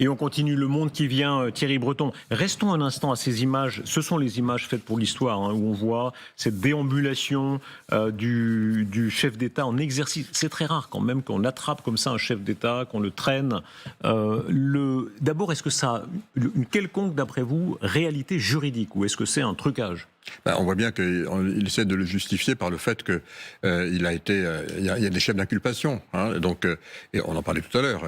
Et on continue Le Monde qui vient, Thierry Breton. Restons un instant à ces images. Ce sont les images faites pour l'histoire, hein, où on voit cette déambulation du chef d'État en exercice. C'est très rare quand même qu'on attrape comme ça un chef d'État, qu'on le traîne. D'abord, est-ce que ça a une quelconque, d'après vous, réalité juridique, ou est-ce que c'est un trucage ? On voit bien qu'il essaie de le justifier par le fait que il a des chefs d'inculpation, hein, donc et on en parlait tout à l'heure.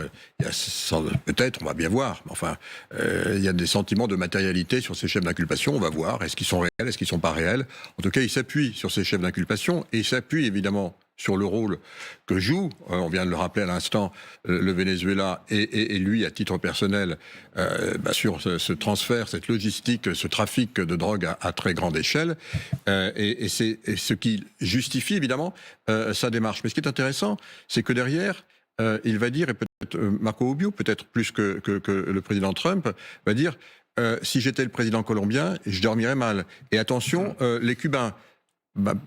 Peut-être, on va bien voir. Enfin, il y a des sentiments de matérialité sur ces chefs d'inculpation. On va voir. Est-ce qu'ils sont réels, est-ce qu'ils sont pas réels ? En tout cas, il s'appuie sur ces chefs d'inculpation et il s'appuie évidemment sur le rôle que joue, on vient de le rappeler à l'instant, le Venezuela et lui à titre personnel sur ce transfert, cette logistique, ce trafic de drogue à très grande échelle, et c'est ce qui justifie évidemment sa démarche. Mais ce qui est intéressant, c'est que derrière, il va dire, et peut-être Marco Rubio, peut-être plus que le président Trump, va dire si j'étais le président colombien, je dormirais mal. Et attention, les Cubains.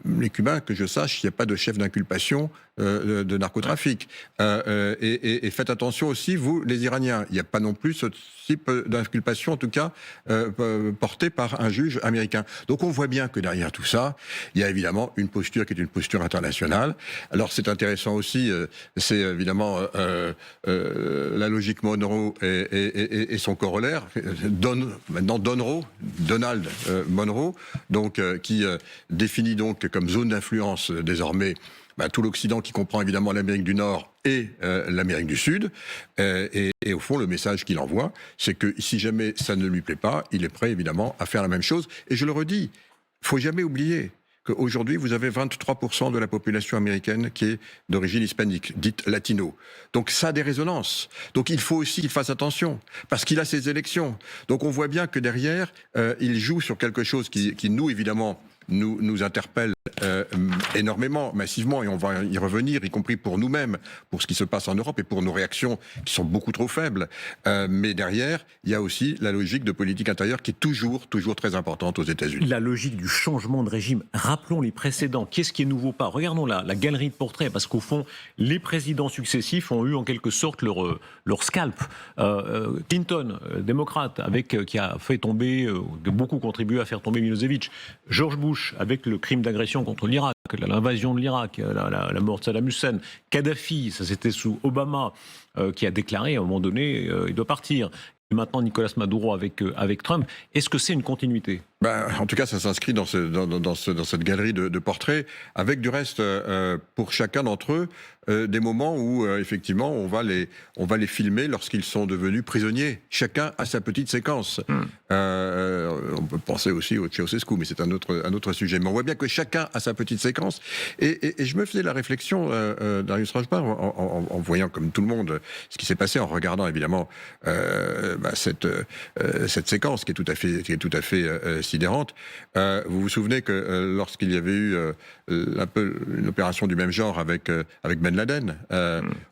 Les Cubains, que je sache, il n'y a pas de chef d'inculpation de narcotrafic. Et faites attention aussi, vous, les Iraniens. Il n'y a pas non plus ce type d'inculpation, en tout cas, portée par un juge américain. Donc on voit bien que derrière tout ça, il y a évidemment une posture qui est une posture internationale. Alors c'est intéressant aussi, c'est évidemment la logique Monroe et son corollaire, Donald Monroe, donc qui définit donc comme zone d'influence désormais tout l'Occident, qui comprend évidemment l'Amérique du Nord et l'Amérique du Sud. Et au fond, le message qu'il envoie, c'est que si jamais ça ne lui plaît pas, il est prêt évidemment à faire la même chose. Et je le redis, il faut jamais oublier qu'aujourd'hui, vous avez 23% de la population américaine qui est d'origine hispanique, dite latino. Donc ça a des résonances. Donc il faut aussi qu'il fasse attention, parce qu'il a ses élections. Donc on voit bien que derrière, il joue sur quelque chose qui nous, évidemment, nous interpelle énormément, massivement, et on va y revenir, y compris pour nous-mêmes, pour ce qui se passe en Europe et pour nos réactions qui sont beaucoup trop faibles. Mais derrière, il y a aussi la logique de politique intérieure qui est toujours très importante aux États-Unis. La logique du changement de régime. Rappelons les précédents. Qu'est-ce qui est nouveau pas ? Regardons la galerie de portraits, parce qu'au fond, les présidents successifs ont eu en quelque sorte leur scalp. Clinton, démocrate, qui a fait tomber, beaucoup contribué à faire tomber Milosevic. George Bush, avec le crime d'agression contre l'Irak, l'invasion de l'Irak, la mort de Saddam Hussein. Kadhafi, ça c'était sous Obama, qui a déclaré à un moment donné, il doit partir. Et maintenant Nicolas Maduro avec Trump. Est-ce que c'est une continuité ? En tout cas, ça s'inscrit dans cette galerie de portraits, avec du reste, pour chacun d'entre eux, des moments où, effectivement, on va les filmer lorsqu'ils sont devenus prisonniers. Chacun a sa petite séquence. On peut penser aussi au Ceausescu, mais c'est un autre sujet. Mais on voit bien que chacun a sa petite séquence. Et je me faisais la réflexion, Darius Rajbar, en voyant, comme tout le monde, ce qui s'est passé, en regardant, évidemment, cette séquence qui est tout à fait sidérante. Vous vous souvenez que lorsqu'il y avait eu un peu une opération du même genre avec Ben Laden,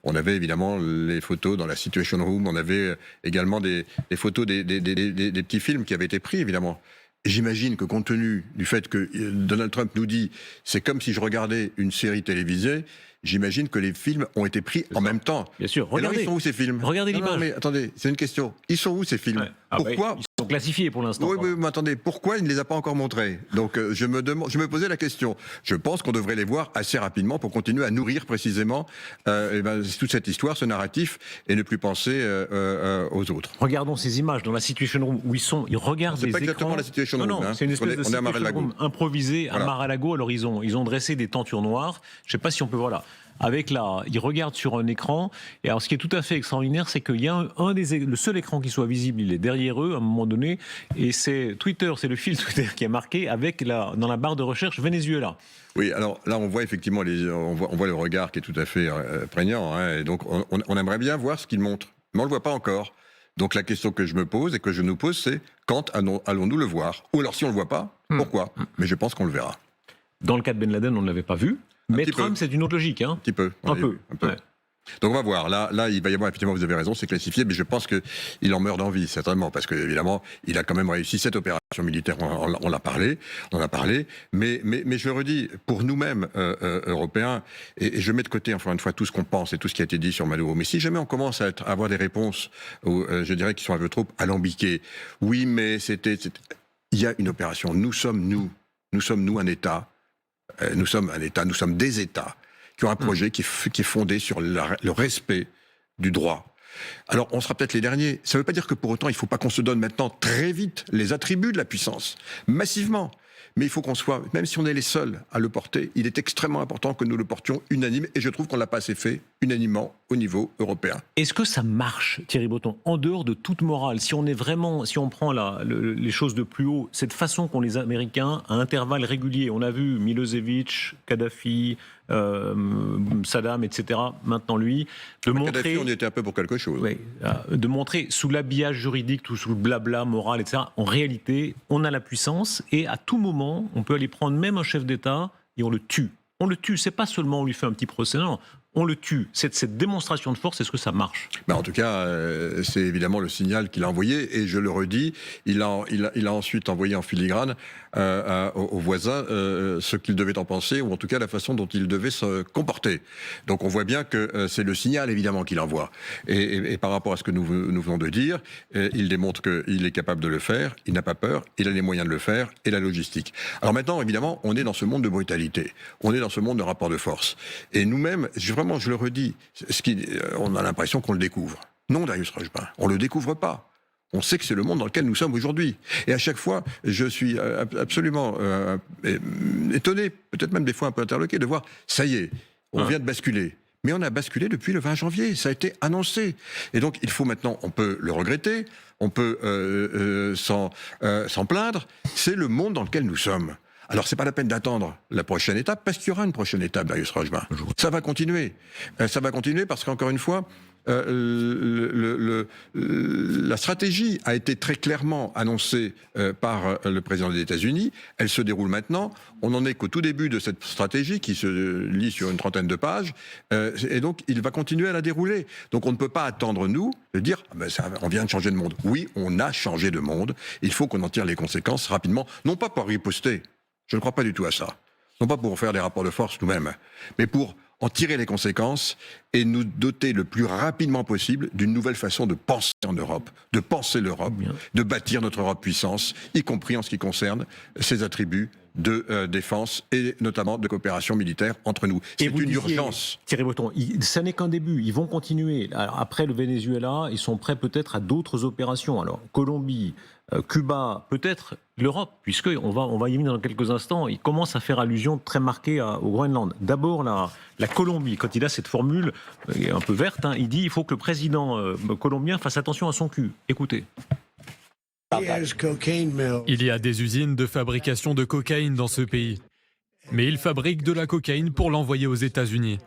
on avait évidemment les photos dans la Situation Room, on avait également des photos des petits films qui avaient été pris, évidemment. J'imagine que compte tenu du fait que Donald Trump nous dit « c'est comme si je regardais une série télévisée », j'imagine que les films ont été pris en même temps. Bien sûr. Regardez. Et alors, ils sont où ces films ? Regardez l'image. Non, mais attendez, c'est une question. Ils sont où ces films ? Pourquoi ? Ils sont classifiés pour l'instant. Oui, mais attendez, pourquoi il ne les a pas encore montrés ? Donc je me posais la question. Je pense qu'on devrait les voir assez rapidement pour continuer à nourrir précisément toute cette histoire, ce narratif, et ne plus penser aux autres. Regardons ces images dans la Situation Room où ils regardent les écrans. C'est pas exactement la Situation Room. Non, c'est une espèce de Situation Room improvisée à Mar-a-Lago. Alors ils ont dressé des tentures noires. Je ne sais pas si on peut voir là. Ils regardent sur un écran, et alors ce qui est tout à fait extraordinaire, c'est qu'il y a le seul écran qui soit visible, il est derrière eux à un moment donné, et c'est Twitter, c'est le fil Twitter qui est marqué avec dans la barre de recherche Venezuela. Oui, alors là on voit effectivement on voit le regard qui est tout à fait prégnant, hein, et donc on aimerait bien voir ce qu'ils montrent, mais on le voit pas encore. Donc la question que je me pose et que je nous pose, c'est quand allons-nous le voir ? Ou alors si on le voit pas, pourquoi ? Mais je pense qu'on le verra. Dans le cas de Ben Laden, on ne l'avait pas vu. Mais Trump, c'est une autre logique. Hein. Un petit peu. Un peu. Ouais. Donc on va voir. Là, il va y avoir, effectivement, vous avez raison, c'est classifié, mais je pense qu'il en meurt d'envie, certainement, parce qu'évidemment, il a quand même réussi cette opération militaire, on en a parlé, mais je le redis, pour nous-mêmes, Européens, et je mets de côté, encore une fois, tout ce qu'on pense et tout ce qui a été dit sur Maduro, mais si jamais on commence à avoir des réponses, je dirais, qui sont un peu trop alambiquées, oui, mais il y a une opération, nous sommes un État, nous sommes des États, qui ont un projet qui est fondé sur le respect du droit. Alors, on sera peut-être les derniers. Ça ne veut pas dire que pour autant, il ne faut pas qu'on se donne maintenant très vite les attributs de la puissance, massivement. Mais il faut qu'on soit, même si on est les seuls à le porter, il est extrêmement important que nous le portions unanime, et je trouve qu'on ne l'a pas assez fait unanimement au niveau européen. Est-ce que ça marche, Thierry Breton, en dehors de toute morale, si on prend les choses de plus haut, cette façon qu'ont les Américains à intervalles réguliers, on a vu Milosevic, Kadhafi, Saddam, etc., maintenant lui, de montrer... Kadhafi, on y était un peu pour quelque chose. Oui, de montrer sous l'habillage juridique, tout sous le blabla moral, etc., en réalité, on a la puissance, et à tout moment, on peut aller prendre même un chef d'État et on le tue. On le tue, c'est pas seulement on lui fait un petit procès, non, on le tue. Cette démonstration de force, est-ce que ça marche ? En tout cas, c'est évidemment le signal qu'il a envoyé, et je le redis, il a ensuite envoyé en filigrane aux voisins ce qu'ils devaient en penser, ou en tout cas la façon dont ils devaient se comporter. Donc on voit bien que c'est le signal évidemment qu'il envoie. Et par rapport à ce que nous venons de dire, il démontre qu'il est capable de le faire, il n'a pas peur, il a les moyens de le faire, et la logistique. Alors maintenant, évidemment, on est dans ce monde de brutalité, on est dans ce monde de rapport de force. Et nous-mêmes, vraiment, je le redis, on a l'impression qu'on le découvre. Non, Darius Rojbin, on ne le découvre pas. On sait que c'est le monde dans lequel nous sommes aujourd'hui. Et à chaque fois, je suis absolument étonné, peut-être même des fois un peu interloqué, de voir, ça y est, on vient de basculer. Mais on a basculé depuis le 20 janvier, ça a été annoncé. Et donc, il faut maintenant, on peut le regretter, on peut s'en plaindre, c'est le monde dans lequel nous sommes. Alors, c'est pas la peine d'attendre la prochaine étape, parce qu'il y aura une prochaine étape, Darius Rojbin. Ça va continuer. Ça va continuer parce qu'encore une fois, la stratégie a été très clairement annoncée par le président des États-Unis. Elle se déroule maintenant. On n'en est qu'au tout début de cette stratégie qui se lit sur une trentaine de pages. Et donc, il va continuer à la dérouler. Donc, on ne peut pas attendre, nous, de dire on vient de changer de monde. Oui, on a changé de monde. Il faut qu'on en tire les conséquences rapidement. Non pas pour riposter. Je ne crois pas du tout à ça. Non pas pour faire des rapports de force nous-mêmes, mais pour en tirer les conséquences et nous doter le plus rapidement possible d'une nouvelle façon de penser en Europe, de penser l'Europe, de bâtir notre Europe puissance, y compris en ce qui concerne ses attributs de défense et notamment de coopération militaire entre nous. C'est une urgence. Thierry Breton, ça n'est qu'un début. Ils vont continuer. Alors, après le Venezuela, ils sont prêts peut-être à d'autres opérations. Alors, Colombie, Cuba, peut-être l'Europe, puisqu'on va y venir dans quelques instants. Il commence à faire allusion très marquée au Groenland. D'abord, la Colombie, quand il a cette formule un peu verte, il dit il faut que le président colombien fasse attention à son cul. Écoutez. Il y a des usines de fabrication de cocaïne dans ce pays. Mais il fabrique de la cocaïne pour l'envoyer aux États-Unis.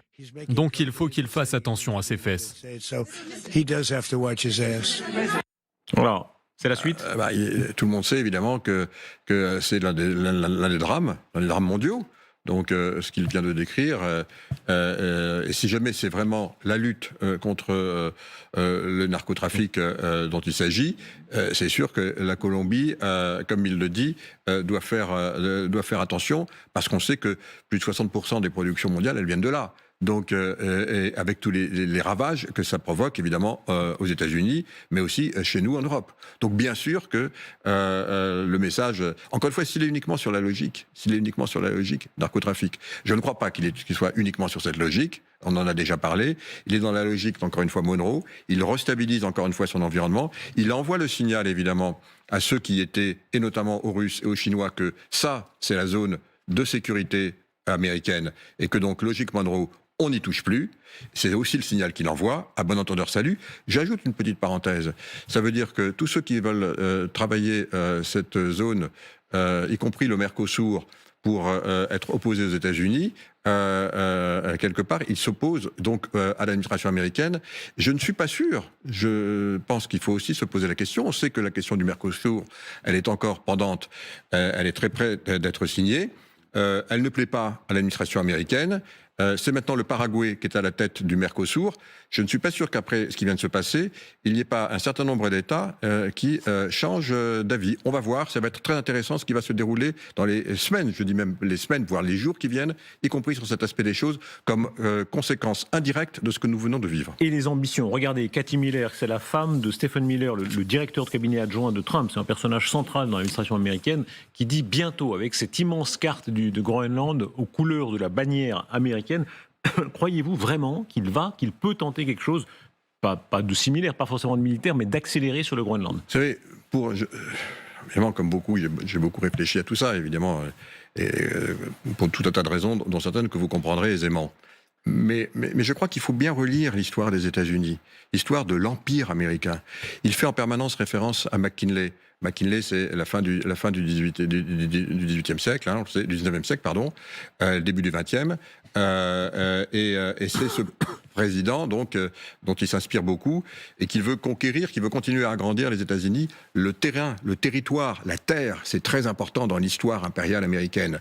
Donc il faut qu'il fasse attention à ses fesses. Voilà. C'est la suite. Tout le monde sait évidemment que c'est l'un des drames mondiaux. Donc, ce qu'il vient de décrire, et si jamais c'est vraiment la lutte contre le narcotrafic dont il s'agit, c'est sûr que la Colombie, comme il le dit, doit faire attention, parce qu'on sait que plus de 60% des productions mondiales, elles viennent de là. Donc, avec tous les ravages que ça provoque, évidemment, aux États-Unis, mais aussi chez nous en Europe. Donc, bien sûr que le message, encore une fois, s'il est uniquement sur la logique, narcotrafic, je ne crois pas qu'il soit uniquement sur cette logique. On en a déjà parlé. Il est dans la logique, encore une fois, Monroe. Il restabilise encore une fois son environnement. Il envoie le signal, évidemment, à ceux qui étaient, et notamment aux Russes et aux Chinois, que ça, c'est la zone de sécurité américaine, et que donc, logique Monroe, on n'y touche plus. C'est aussi le signal qu'il envoie, à bon entendeur salut. J'ajoute une petite parenthèse. Ça veut dire que tous ceux qui veulent travailler cette zone, y compris le Mercosur, pour être opposés aux États-Unis, quelque part, ils s'opposent donc à l'administration américaine. Je ne suis pas sûr. Je pense qu'il faut aussi se poser la question. On sait que la question du Mercosur, elle est encore pendante. Elle est très près d'être signée. Elle ne plaît pas à l'administration américaine. C'est maintenant le Paraguay qui est à la tête du Mercosur. Je ne suis pas sûr qu'après ce qui vient de se passer, il n'y ait pas un certain nombre d'États qui changent d'avis. On va voir, ça va être très intéressant ce qui va se dérouler dans les semaines, je dis même les semaines, voire les jours qui viennent, y compris sur cet aspect des choses, comme conséquence indirecte de ce que nous venons de vivre. Et les ambitions. Regardez, Cathy Miller, c'est la femme de Stephen Miller, le directeur de cabinet adjoint de Trump. C'est un personnage central dans l'administration américaine qui dit bientôt, avec cette immense carte de Groenland aux couleurs de la bannière américaine, croyez-vous vraiment qu'il peut tenter quelque chose, pas de similaire, pas forcément de militaire, mais d'accélérer sur le Groenland? Vous savez, évidemment, comme beaucoup, j'ai beaucoup réfléchi à tout ça, évidemment, pour tout un tas de raisons, dont certaines que vous comprendrez aisément. Mais je crois qu'il faut bien relire l'histoire des États-Unis, l'histoire de l'Empire américain. Il fait en permanence référence à McKinley. McKinley, c'est la fin du 18e siècle, hein, du 19e siècle, pardon, début du 20e. Et c'est ce président donc, dont il s'inspire beaucoup et qu'il veut conquérir, qui veut continuer à agrandir les États-Unis. Le terrain, le territoire, la terre, c'est très important dans l'histoire impériale américaine.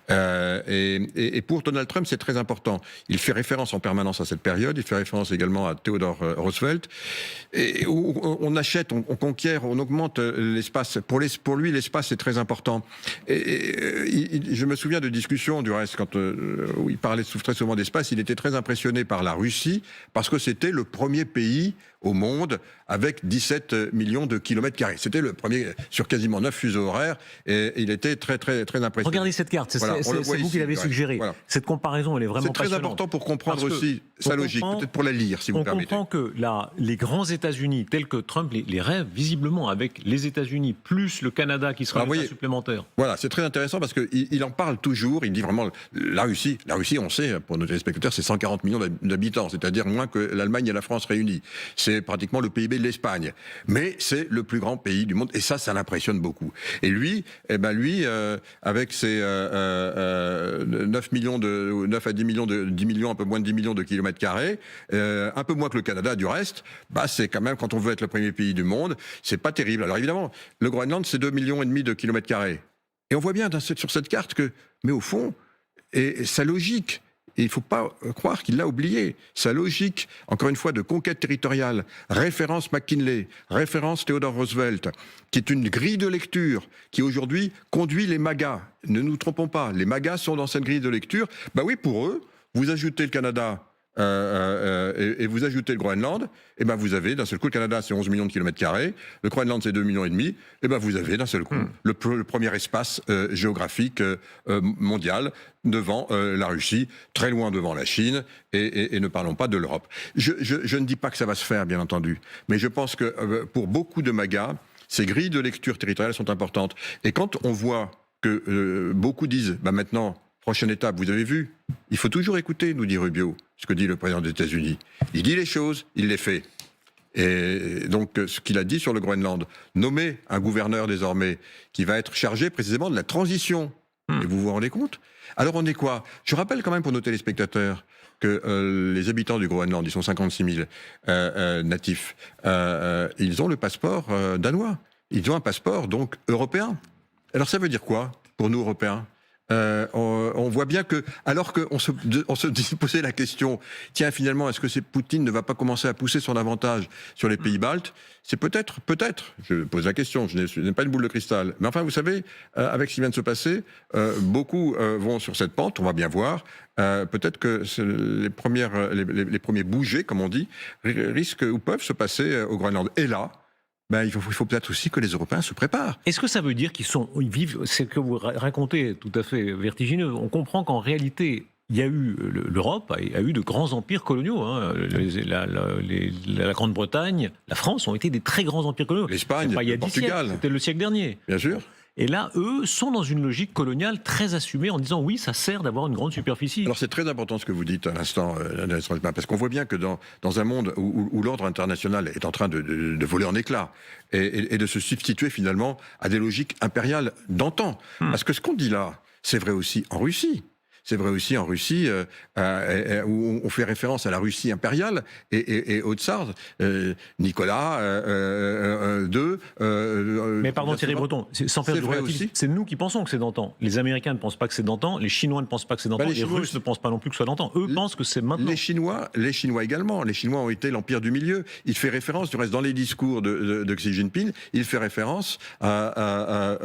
Et pour Donald Trump, c'est très important. Il fait référence en permanence à cette période, il fait référence également à Theodore Roosevelt. Et on achète, on conquiert, on augmente l'espace. Pour lui, l'espace est très important. Je me souviens de discussions, du reste, où il parlait très souvent d'espace, il était très impressionné par la Russie, parce que c'était le premier pays au monde avec 17 millions de kilomètres carrés. C'était le premier sur quasiment 9 fuseaux horaires, et il était très, très, très impressionné. Regardez cette carte, c'est vous qui l'avez suggéré. Voilà. Cette comparaison, elle est vraiment passionnante. C'est très important pour comprendre aussi sa logique, peut-être pour la lire, si vous me permettez. On comprend que les grands États-Unis, tels que Trump les rêve, visiblement, avec les États-Unis, plus le Canada qui sera un État supplémentaire. Voilà, c'est très intéressant parce qu'il en parle toujours, il dit vraiment, la Russie, on sait, pour nos téléspectateurs, c'est 140 millions d'habitants, c'est-à-dire moins que l'Allemagne et la France réunies. C'est pratiquement le PIB de l'Espagne. Mais c'est le plus grand pays du monde, et ça l'impressionne beaucoup. Et lui, avec ses 9 à 10 millions, un peu moins de 10 millions de kilomètres carrés, un peu moins que le Canada du reste, c'est quand même, quand on veut être le premier pays du monde, c'est pas terrible. Alors évidemment, le Groenland, c'est 2,5 millions de kilomètres carrés. Et on voit bien sur cette carte que, mais au fond, et sa logique, et il ne faut pas croire qu'il l'a oublié, sa logique, encore une fois, de conquête territoriale, référence McKinley, référence Theodore Roosevelt, qui est une grille de lecture qui aujourd'hui conduit les MAGA. Ne nous trompons pas, les MAGA sont dans cette grille de lecture. Oui, pour eux, vous ajoutez le Canada et vous ajoutez le Groenland, et vous avez d'un seul coup, le Canada c'est 11 millions de kilomètres carrés, le Groenland c'est 2,5 millions, et vous avez d'un seul coup le premier espace géographique mondial devant la Russie, très loin devant la Chine, et ne parlons pas de l'Europe. Je ne dis pas que ça va se faire, bien entendu, mais je pense que pour beaucoup de MAGA, ces grilles de lecture territoriale sont importantes. Et quand on voit que beaucoup disent, maintenant, prochaine étape, vous avez vu, il faut toujours écouter, nous dit Rubio, ce que dit le président des États-Unis. Il dit les choses, il les fait. Et donc, ce qu'il a dit sur le Groenland, nommer un gouverneur désormais qui va être chargé précisément de la transition. Et vous vous rendez compte? Alors on est quoi? Je rappelle quand même pour nos téléspectateurs que les habitants du Groenland, ils sont 56 000 natifs, ils ont le passeport danois. Ils ont un passeport donc européen. Alors ça veut dire quoi pour nous Européens? On voit bien que, alors qu'on se posait la question, tiens, finalement, est-ce que Poutine ne va pas commencer à pousser son avantage sur les pays baltes? C'est peut-être, je pose la question, je n'ai pas une boule de cristal. Mais enfin, vous savez, avec ce qui vient de se passer, beaucoup vont sur cette pente, on va bien voir. Peut-être que les premiers bougers, comme on dit, risquent ou peuvent se passer au Groenland. Et là, il faut peut-être aussi que les Européens se préparent. Est-ce que ça veut dire ils vivent, c'est que vous racontez tout à fait vertigineux, on comprend qu'en réalité, l'Europe a eu de grands empires coloniaux. La Grande-Bretagne, la France ont été des très grands empires coloniaux. L'Espagne, le Portugal. C'était le siècle dernier. Bien sûr. Et là, eux sont dans une logique coloniale très assumée en disant oui, ça sert d'avoir une grande superficie. Alors c'est très important ce que vous dites à l'instant, parce qu'on voit bien que dans un monde où l'ordre international est en train de voler en éclats et de se substituer finalement à des logiques impériales d'antan. Parce que ce qu'on dit là, c'est vrai aussi en Russie. C'est vrai aussi en Russie, où on fait référence à la Russie impériale et au tsar, Nicolas, Mais pardon Thierry Breton, sans faire c'est de vrai relativisme, aussi. c'est nous qui pensons que c'est d'antan. Les Américains ne pensent pas que c'est d'antan, les Chinois ne pensent pas que c'est d'antan, les les Chinois Russes ne pensent pas non plus que ce soit d'antan. Eux pensent que c'est maintenant. Les Chinois également. Les Chinois ont été l'empire du milieu. Il fait référence, du reste, dans les discours de Xi Jinping, il fait référence à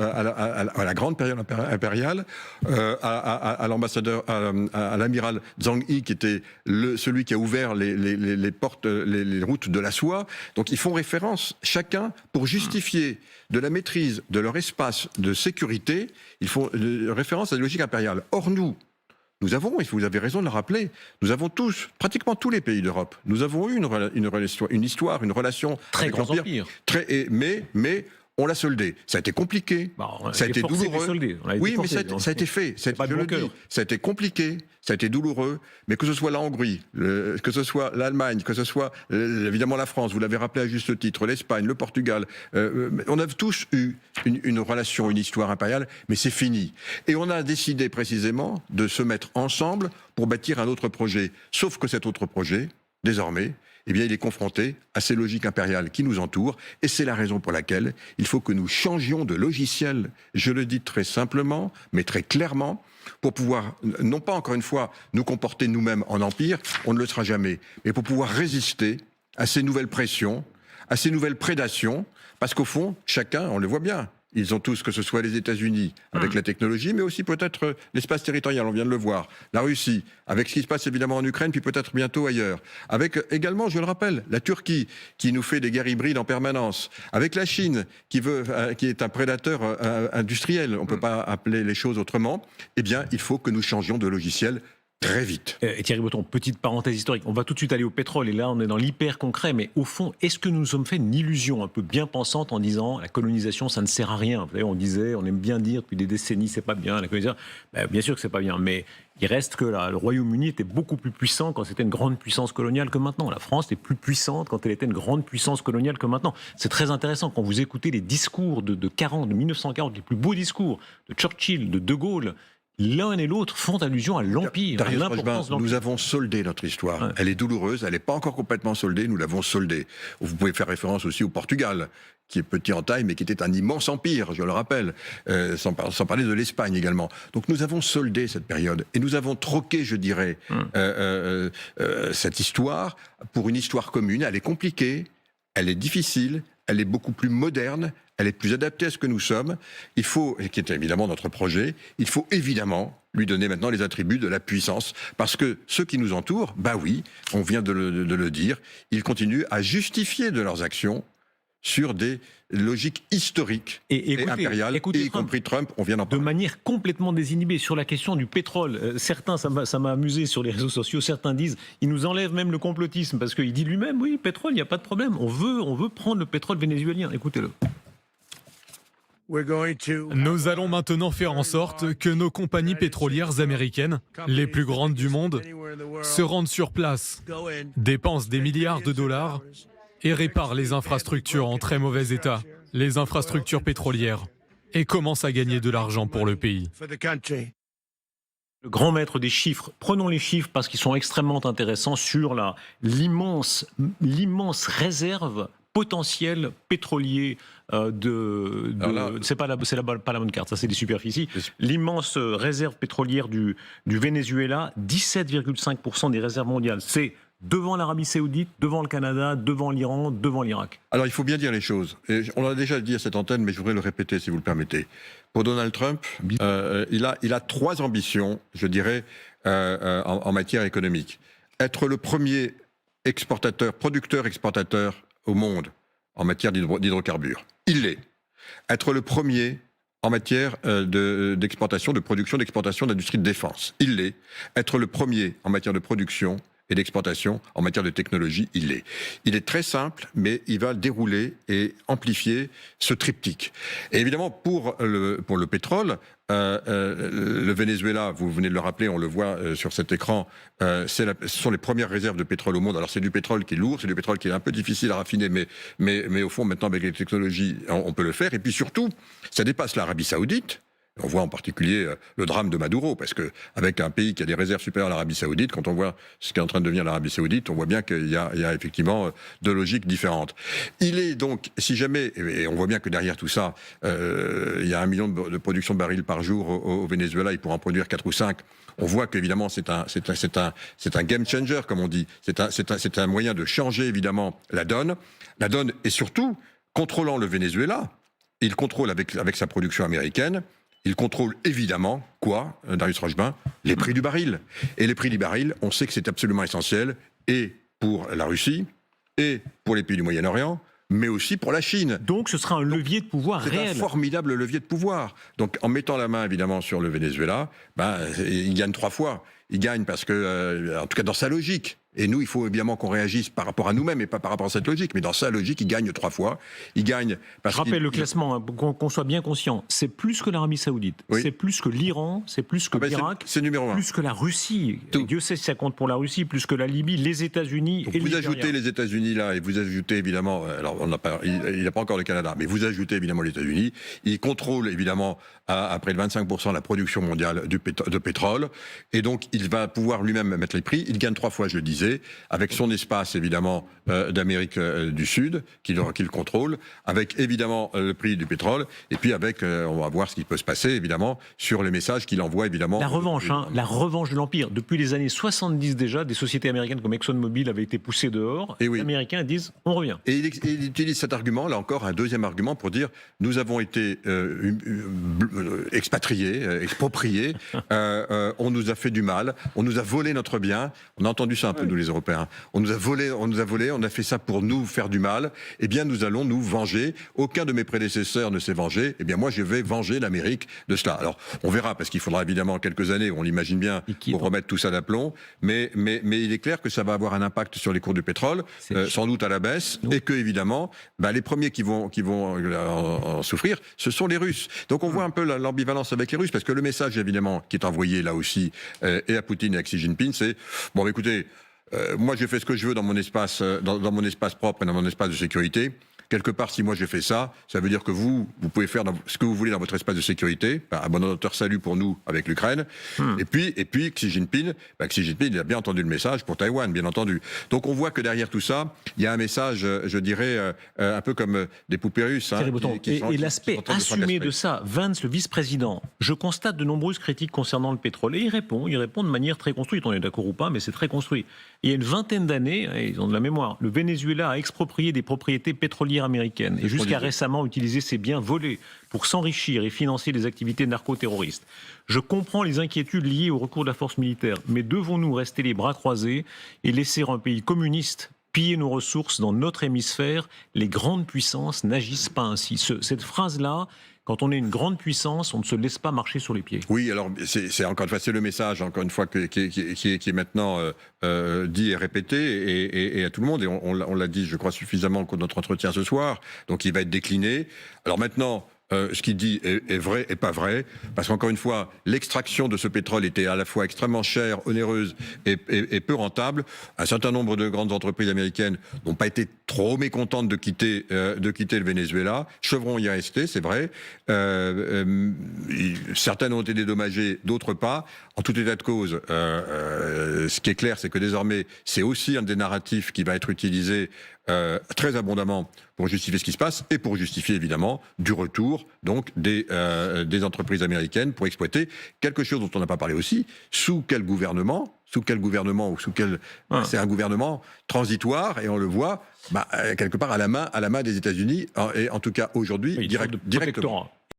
la grande période impériale, à l'ambassadeur, à l'amiral Zhang Yi, qui était celui qui a ouvert les portes, les routes de la soie. Donc ils font référence, chacun, pour justifier de la maîtrise de leur espace de sécurité, ils font référence à la logique impériale. Or nous avons, et vous avez raison de le rappeler, nous avons tous, pratiquement tous les pays d'Europe, nous avons eu une histoire, une relation Très avec grand l'Empire. empire. Mais on l'a soldé. Ça a été compliqué, ça a été douloureux. Oui, mais ça a été fait. Ça a été compliqué, ça a été douloureux. Mais que ce soit la Hongrie, que ce soit l'Allemagne, que ce soit évidemment la France, vous l'avez rappelé à juste titre, l'Espagne, le Portugal, on a tous eu une relation, une histoire impériale, mais c'est fini. Et on a décidé précisément de se mettre ensemble pour bâtir un autre projet. Sauf que cet autre projet, désormais, eh bien, il est confronté à ces logiques impériales qui nous entourent, et c'est la raison pour laquelle il faut que nous changions de logiciel, je le dis très simplement, mais très clairement, pour pouvoir, non pas encore une fois, nous comporter nous-mêmes en empire, on ne le sera jamais, mais pour pouvoir résister à ces nouvelles pressions, à ces nouvelles prédations, parce qu'au fond, chacun, on le voit bien, ils ont tous, que ce soit les États-Unis avec la technologie, mais aussi peut-être l'espace territorial, on vient de le voir. La Russie, avec ce qui se passe évidemment en Ukraine, puis peut-être bientôt ailleurs. Avec également, je le rappelle, la Turquie, qui nous fait des guerres hybrides en permanence. Avec la Chine, qui est un prédateur industriel, on ne peut pas appeler les choses autrement. Eh bien, il faut que nous changions de logiciel très vite. Et Thierry Breton, petite parenthèse historique, on va tout de suite aller au pétrole, et là on est dans l'hyper concret, mais au fond, est-ce que nous nous sommes fait une illusion un peu bien pensante en disant la colonisation ça ne sert à rien? Vous savez, on aime bien dire depuis des décennies c'est pas bien, la colonisation, bien sûr que c'est pas bien, mais il reste que le Royaume-Uni était beaucoup plus puissant quand c'était une grande puissance coloniale que maintenant. La France est plus puissante quand elle était une grande puissance coloniale que maintenant. C'est très intéressant quand vous écoutez les discours de 1940, les plus beaux discours de Churchill, de Gaulle. L'un et l'autre font allusion à l'Empire, à l'importance de l'Empire. Nous avons soldé notre histoire. Ouais. Elle est douloureuse, elle n'est pas encore complètement soldée, nous l'avons soldée. Vous pouvez faire référence aussi au Portugal, qui est petit en taille, mais qui était un immense empire, je le rappelle, sans parler de l'Espagne également. Donc nous avons soldé cette période, et nous avons troqué, je dirais, cette histoire pour une histoire commune. Elle est compliquée, elle est difficile, elle est beaucoup plus moderne, elle est plus adaptée à ce que nous sommes. Il faut, et qui est évidemment notre projet, il faut évidemment lui donner maintenant les attributs de la puissance. Parce que ceux qui nous entourent, bah oui, on vient de le dire, ils continuent à justifier de leurs actions sur des logiques historiques et impériales, y compris Trump, on vient d'en parler. De manière complètement désinhibée sur la question du pétrole. Certains, ça m'a amusé sur les réseaux sociaux, certains disent, il nous enlève même le complotisme, parce qu'il dit lui-même, oui, pétrole, il n'y a pas de problème, on veut prendre le pétrole vénézuélien. Écoutez-le. Nous allons maintenant faire en sorte que nos compagnies pétrolières américaines, les plus grandes du monde, se rendent sur place, dépensent des milliards de dollars et réparent les infrastructures en très mauvais état, les infrastructures pétrolières, et commencent à gagner de l'argent pour le pays. Le grand maître des chiffres, prenons les chiffres parce qu'ils sont extrêmement intéressants sur l'immense réserve potentiel pétrolier c'est pas la bonne carte, ça c'est des superficies. L'immense réserve pétrolière du Venezuela, 17,5% des réserves mondiales. C'est devant l'Arabie Saoudite, devant le Canada, devant l'Iran, devant l'Irak. Alors il faut bien dire les choses. Et on l'a déjà dit à cette antenne, mais je voudrais le répéter si vous le permettez. Pour Donald Trump, il a trois ambitions, je dirais, en matière économique. Être le premier producteur-exportateur au monde en matière d'hydrocarbures. Il l'est. Être le premier en matière d'exportation, de production, d'exportation d'industrie de défense. Il l'est. Être le premier en matière de production et d'exportation en matière de technologie, il l'est. Il est très simple, mais il va dérouler et amplifier ce triptyque. Et évidemment, pour le pétrole, le Venezuela, vous venez de le rappeler, on le voit sur cet écran, ce sont les premières réserves de pétrole au monde. Alors c'est du pétrole qui est lourd, c'est du pétrole qui est un peu difficile à raffiner, mais au fond, maintenant, avec les technologies, on peut le faire. Et puis surtout, ça dépasse l'Arabie Saoudite. On voit en particulier le drame de Maduro, parce que avec un pays qui a des réserves supérieures à l'Arabie Saoudite, quand on voit ce qui est en train de devenir l'Arabie Saoudite, on voit bien qu'il y a effectivement deux logiques différentes. Il est donc, si jamais, et on voit bien que derrière tout ça, il y a 1 million de production de barils par jour au Venezuela, il pourra en produire 4 ou 5. On voit qu'évidemment c'est un game changer, comme on dit. C'est un moyen de changer évidemment la donne. La donne, et surtout, contrôlant le Venezuela, il contrôle avec sa production américaine, il contrôle évidemment, Darius Rochebin, les prix du baril. Et les prix du baril, on sait que c'est absolument essentiel, et pour la Russie, et pour les pays du Moyen-Orient, mais aussi pour la Chine. Donc ce sera un levier de pouvoir réel. C'est un formidable levier de pouvoir. Donc en mettant la main évidemment sur le Venezuela, il gagne 3 fois. Il gagne parce que, en tout cas dans sa logique, et nous il faut évidemment qu'on réagisse par rapport à nous-mêmes et pas par rapport à cette logique, mais dans sa logique il gagne 3 fois. Il gagne parce Je rappelle le classement, hein, qu'on soit bien conscient, c'est plus que l'Arabie Saoudite, oui. C'est plus que l'Iran, c'est plus que l'Irak, c'est numéro 1. Plus que la Russie. Dieu sait si ça compte pour la Russie, plus que la Libye, les États-Unis et le Vous ajoutez les États-Unis là, et vous ajoutez évidemment, alors il n'a pas encore le Canada, mais vous ajoutez évidemment les États-Unis. Il contrôle évidemment à près de 25% la production mondiale de pétrole, et donc il va pouvoir lui-même mettre les prix. Il gagne 3 fois, je le disais, avec son espace évidemment d'Amérique du Sud qu'il contrôle, avec évidemment le prix du pétrole, et puis avec, on va voir ce qui peut se passer évidemment sur les messages qu'il envoie évidemment. La revanche de l'Empire. Depuis les années 70 déjà, des sociétés américaines comme ExxonMobil avaient été poussées dehors. Et oui. Les Américains disent on revient. Et il utilise cet argument, là encore, un deuxième argument pour dire nous avons été expatriés, expropriés, on nous a fait du mal, on nous a volé notre bien. On a entendu ça un peu, nous les Européens. On nous a volé, on a fait ça pour nous faire du mal. Eh bien, nous allons nous venger. Aucun de mes prédécesseurs ne s'est vengé. Eh bien, moi, je vais venger l'Amérique de cela. Alors, on verra, parce qu'il faudra évidemment quelques années, on l'imagine bien, pour remettre tout ça d'aplomb. Mais il est clair que ça va avoir un impact sur les cours du pétrole, sans doute à la baisse, et que, évidemment, les premiers qui vont en souffrir, ce sont les Russes. Donc, on voit un peu l'ambivalence avec les Russes, parce que le message, évidemment, qui est envoyé là aussi, et à Poutine et à Xi Jinping, c'est bon, écoutez, moi j'ai fait ce que je veux dans mon espace, dans mon espace propre et dans mon espace de sécurité. Quelque part, si moi j'ai fait ça, ça veut dire que vous pouvez faire ce que vous voulez dans votre espace de sécurité. À bon hauteur salut pour nous avec l'Ukraine. Et puis Xi Jinping, il a bien entendu le message pour Taïwan, bien entendu. Donc on voit que derrière tout ça, il y a un message, je dirais, un peu comme des poupées russes. Et l'aspect assumé de ça, Vance, le vice-président, je constate de nombreuses critiques concernant le pétrole. Et il répond de manière très construite. On est d'accord ou pas, mais c'est très construit. Il y a une vingtaine d'années, et ils ont de la mémoire, le Venezuela a exproprié des propriétés pétrolières américaines et jusqu'à récemment utilisé ses biens volés pour s'enrichir et financer des activités narco-terroristes. Je comprends les inquiétudes liées au recours de la force militaire, mais devons-nous rester les bras croisés et laisser un pays communiste piller nos ressources dans notre hémisphère? Les grandes puissances n'agissent pas ainsi. Cette phrase-là, quand on est une grande puissance, on ne se laisse pas marcher sur les pieds. Oui, alors c'est encore une fois, c'est le message, encore une fois, qui est maintenant dit et répété et à tout le monde. Et on l'a dit, je crois, suffisamment dans notre entretien ce soir. Donc il va être décliné. Alors maintenant, ce qu'il dit est vrai et pas vrai, parce qu'encore une fois, l'extraction de ce pétrole était à la fois extrêmement chère, onéreuse et peu rentable. Un certain nombre de grandes entreprises américaines n'ont pas été trop mécontentes de quitter le Venezuela. Chevron y est resté, c'est vrai. Certaines ont été dédommagées, d'autres pas. En tout état de cause, ce qui est clair, c'est que désormais, c'est aussi un des narratifs qui va être utilisé très abondamment pour justifier ce qui se passe et pour justifier évidemment du retour donc des entreprises américaines pour exploiter quelque chose dont on n'a pas parlé aussi. Sous quel gouvernement ou c'est un gouvernement transitoire et on le voit quelque part à la main des États-Unis et en tout cas aujourd'hui directement.